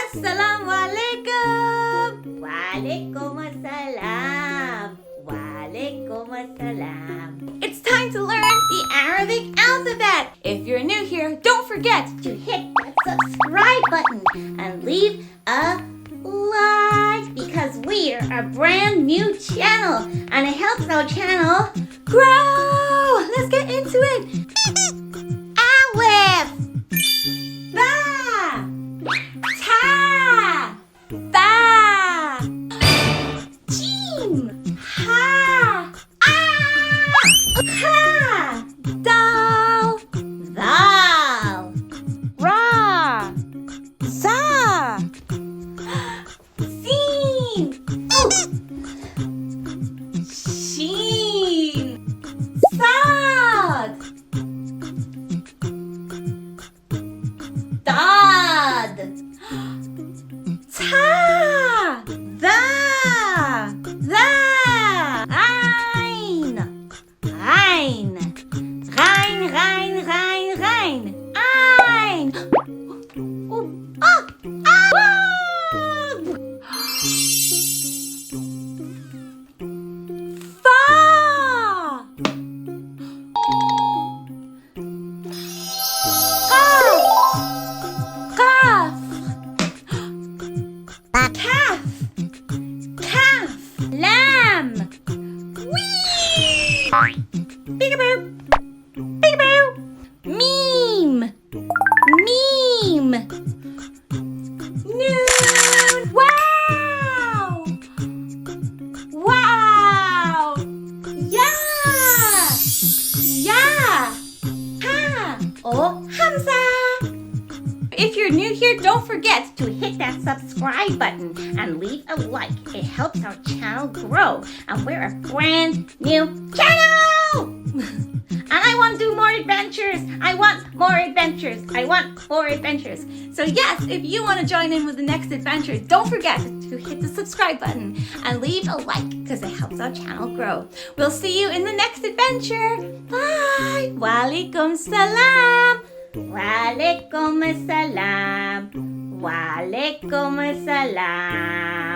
Assalamualaikum. Waalaikumsalam. Waalaikumsalam. It's time to learn the Arabic alphabet. If you're new here, don't forget to hit that subscribe button and leave a like because we're a brand new channel and it helps our channel grow. Let's get into it. Alif. Ba. Ta. Ba. Jim. Ha. Ah. Khaa. Dal. Thal. Ra. Sa. Sin. Shin. Sad. Dad. Ta. Tha. Tha. Ain. Rein. Rein, rein, rein, rein. Ein. Oh, ah, ah. Fa. Qaf. Calf. Calf. Lamb. Wee. Peekaboo. Peekaboo. Meme. Meme. Noon. Wow. Wow. Yeah. Yeah. Ha. Oh, Hamza. If you're new here, don't forget to hit that subscribe button and leave a like. It helps our channel grow. And we're a brand new channel! And I want to do more adventures. I want more adventures. I want more adventures. So yes, if you want to join in with the next adventure, don't forget to hit the subscribe button and leave a like because it helps our channel grow. We'll see you in the next adventure. Bye! Walaikum salam! Waalaikumsalam. Waalaikumsalam.